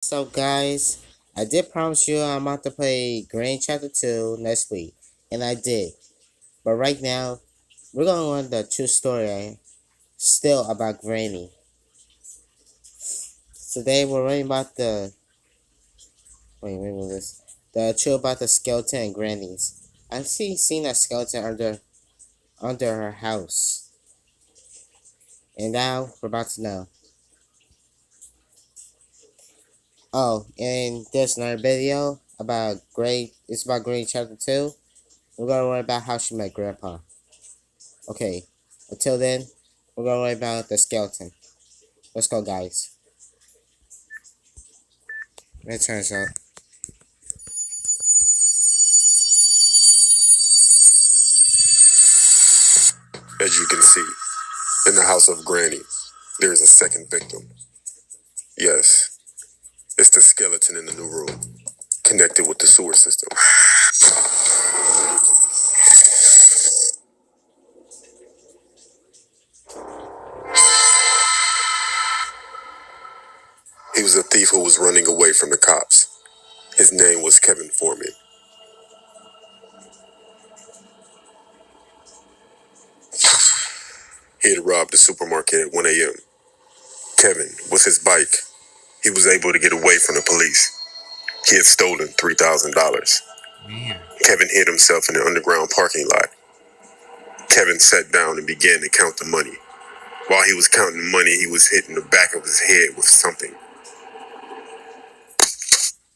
So guys, I did promise you I'm about to play Granny Chapter 2 next week, and I did. But right now, we're going to learn the true story still about Granny. Today we're learning about wait, this. The truth about the skeleton and grannies. I seen a skeleton under her house. And now we're about to know. Oh, and there's another video about it's about Granny Chapter 2. We're gonna learn about how she met Grandpa. Okay, until then, we're gonna learn about the skeleton. Let's go, guys. It turns out. As you can see, in the house of Granny, there is a second victim. Yes, it's the skeleton in the new room, connected with the sewer system. He was a thief who was running away from the cops. His name was Kevin Foreman. He had robbed the supermarket at 1 a.m. Kevin, with his bike, he was able to get away from the police. He had stolen $3,000. Man. Kevin hid himself in an underground parking lot. Kevin sat down and began to count the money. While he was counting the money, he was hitting the back of his head with something.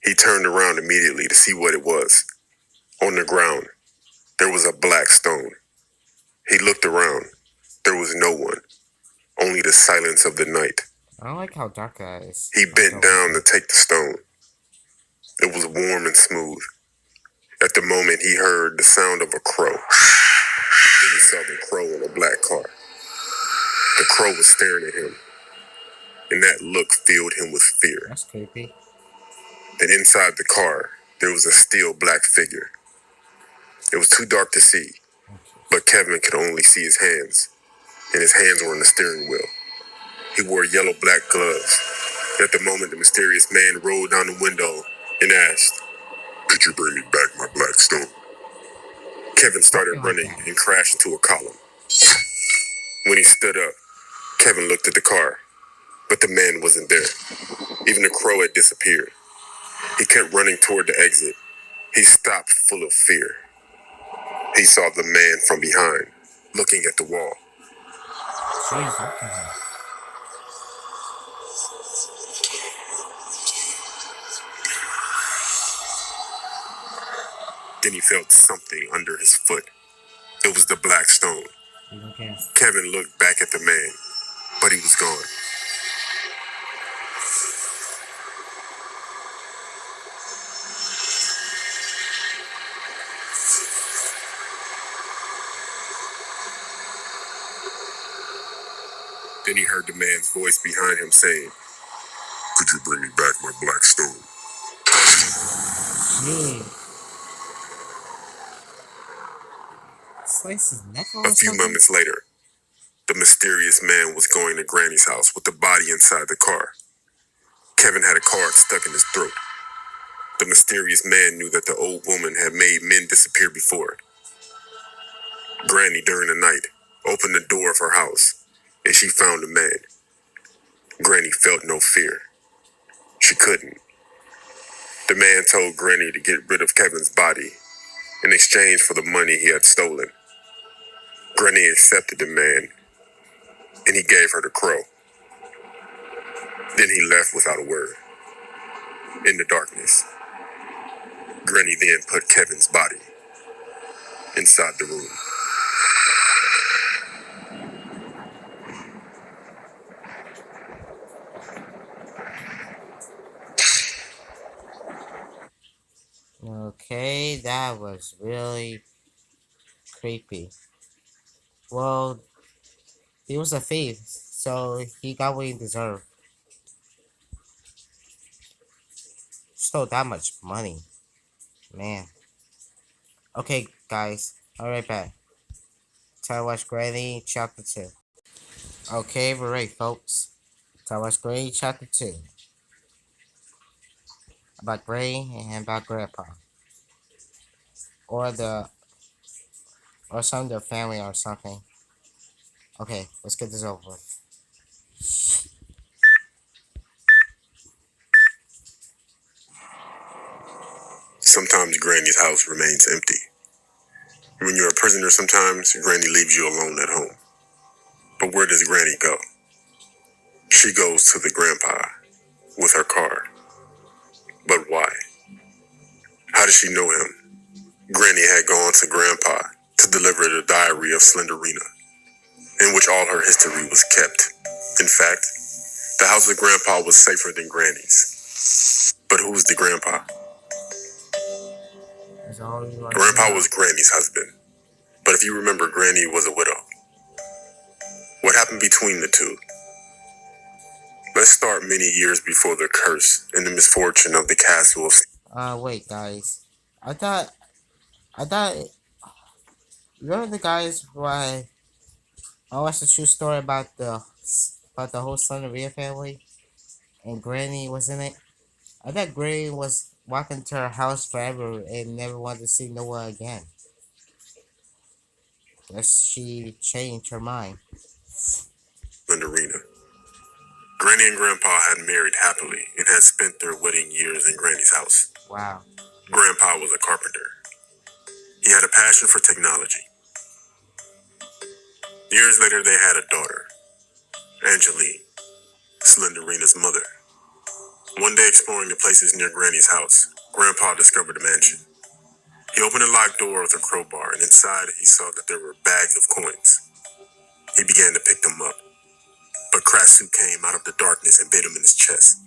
He turned around immediately to see what it was. On the ground, there was a black stone. He looked around. There was no one, only the silence of the night. I don't like how dark that is. He bent down to take the stone. It was warm and smooth. At the moment, he heard the sound of a crow. Then he saw the crow in a black car. The crow was staring at him, and that look filled him with fear. That's creepy. Then inside the car, there was a still black figure. It was too dark to see, but Kevin could only see his hands, and his hands were on the steering wheel. He wore yellow-black gloves. At the moment, the mysterious man rolled down the window and asked, "Could you bring me back my black stone?" Kevin started running and crashed into a column. When he stood up, Kevin looked at the car, but the man wasn't there. Even the crow had disappeared. He kept running toward the exit. He stopped full of fear. He saw the man from behind, looking at the wall. Then he felt something under his foot. It was the black stone. Kevin looked back at the man, but he was gone. Then he heard the man's voice behind him saying, "Could you bring me back my black stone?" Slice his neck A few moments later, the mysterious man was going to Granny's house with the body inside the car. Kevin had a card stuck in his throat. The mysterious man knew that the old woman had made men disappear before. Granny, during the night, opened the door of her house, and she found the man. Granny felt no fear. She couldn't. The man told Granny to get rid of Kevin's body in exchange for the money he had stolen. Granny accepted the man, and he gave her the crow. Then he left without a word. In the darkness, Granny then put Kevin's body inside the room. Okay, that was really creepy. Well, he was a thief, so he got what he deserved. Stole that much money. Man. Okay, guys, I'll be right back. Time to watch Granny Chapter 2. Okay, we're ready, folks. Time to watch Granny Chapter 2. about Gray and about Grandpa, or the or some of their family or something. Okay, let's get this over with. Sometimes Granny's house remains empty. When you're a prisoner, sometimes Granny leaves you alone at home. But where does Granny go? She goes to the grandpa with her car. But why? How does she know him? Granny had gone to Grandpa to deliver the diary of Slenderina, in which all her history was kept. In fact, the house of Grandpa was safer than Granny's. But who was the grandpa? Grandpa was Granny's husband. But if you remember, Granny was a widow. What happened between the two? Let's start many years before the curse and the misfortune of the castle of... Wait, guys. I thought, I thought, remember the guys why I watched a true story about the whole Slenderina family, and Granny was in it. I thought Granny was walking to her house forever and never wanted to see Noah again. Guess she changed her mind. Slenderina. Granny and Grandpa had married happily and had spent their wedding years in Granny's house. Wow. Grandpa was a carpenter. He had a passion for technology. Years later, they had a daughter, Angeline, Slenderina's mother. One day, exploring the places near Granny's house, Grandpa discovered a mansion. He opened a locked door with a crowbar, and inside he saw that there were bags of coins. He began to pick them up, but Krasu came out of the darkness and bit him in his chest.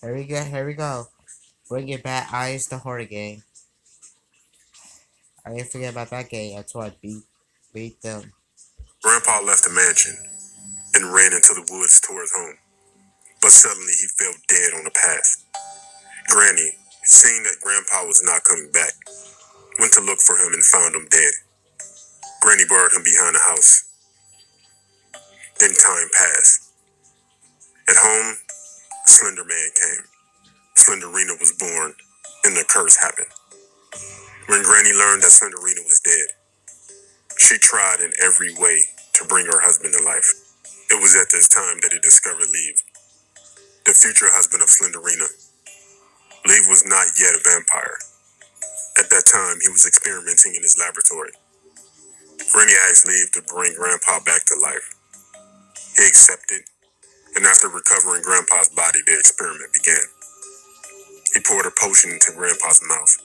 Here we go, here we go. Bring it back, Eyes the horror game. I didn't forget about that game until I beat them. Grandpa left the mansion and ran into the woods towards home, but suddenly he fell dead on the path. Granny, seeing that Grandpa was not coming back, went to look for him and found him dead. Granny buried him behind the house. Then time passed. At home, Slender Man came. Slenderina was born, and the curse happened. When Granny learned that Slenderina was dead, she tried in every way to bring her husband to life. It was at this time that he discovered Leave, the future husband of Slenderina. Leave was not yet a vampire. At that time, he was experimenting in his laboratory. Granny asked Leave to bring Grandpa back to life. He accepted, and after recovering Grandpa's body, the experiment began. He poured a potion into Grandpa's mouth,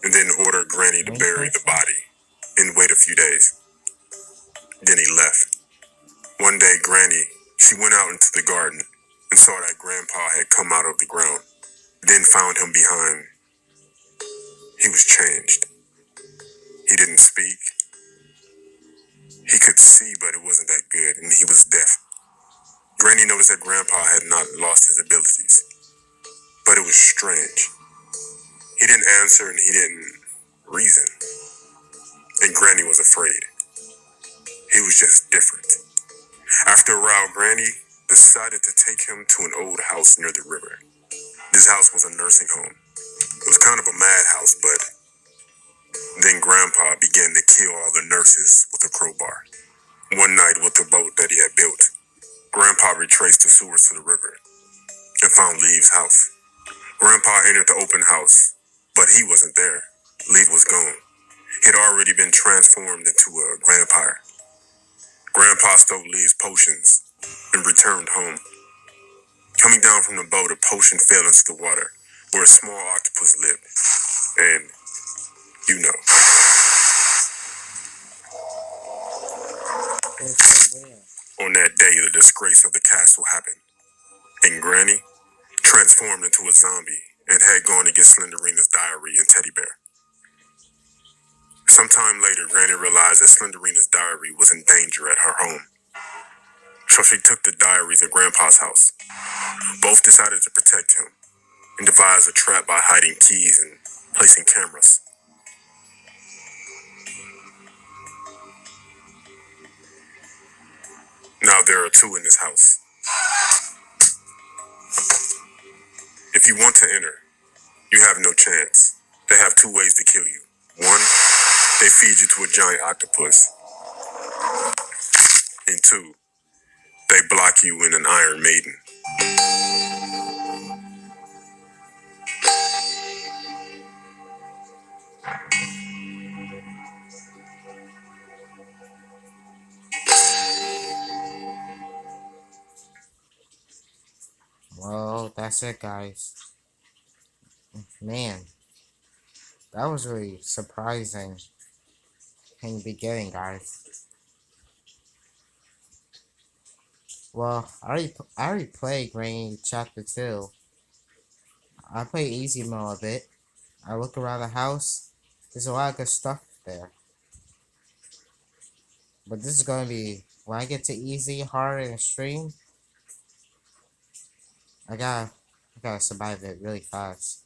and then ordered Granny to bury the body and wait a few days. Then he left. One day, Granny, she went out into the garden and saw that Grandpa had come out of the ground, then found him behind. He was changed. He didn't speak. He could see, but it wasn't that good, and he was deaf. Granny noticed that Grandpa had not lost his abilities, but it was strange. He didn't answer and he didn't reason, and Granny was afraid. He was just different. After a while, Granny decided to take him to an old house near the river. This house was a nursing home. It was kind of a madhouse, but then Grandpa began to kill all the nurses with a crowbar. One night, with the boat that he had built, Grandpa retraced the sewers to the river and found Leave's house. Grandpa entered the open house, but he wasn't there. Leave was gone. He had already been transformed into a vampire. Grandpa stole Leave's potions and returned home. Coming down from the boat, a potion fell into the water where a small octopus lived. And, you know. On that day, the disgrace of the castle happened. And Granny transformed into a zombie and had gone to get Slenderina's diary and teddy bear. Sometime later, Granny realized that Slenderina's diary was in danger at her home. So she took the diary to Grandpa's house. Both decided to protect him and devised a trap by hiding keys and placing cameras. Now there are two in this house. If you want to enter, you have no chance. They have two ways to kill you. One, they feed you to a giant octopus. And two, they block you in an Iron Maiden. Well, that's it, guys. Man, that was really surprising in the beginning, guys. Well, I already played Granny Chapter 2. I play easy mode a bit. I look around the house. There's a lot of good stuff there. But this is gonna be when I get to easy, hard, and extreme. I gotta, I gotta survive it really fast.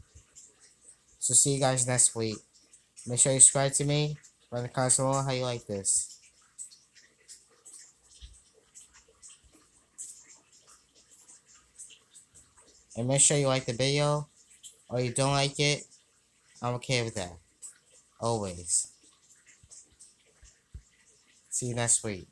So see you guys next week. Make sure you subscribe to me. Write in the comments below how you like this. And make sure you like the video. Or you don't like it. I'm okay with that. Always. See you next week.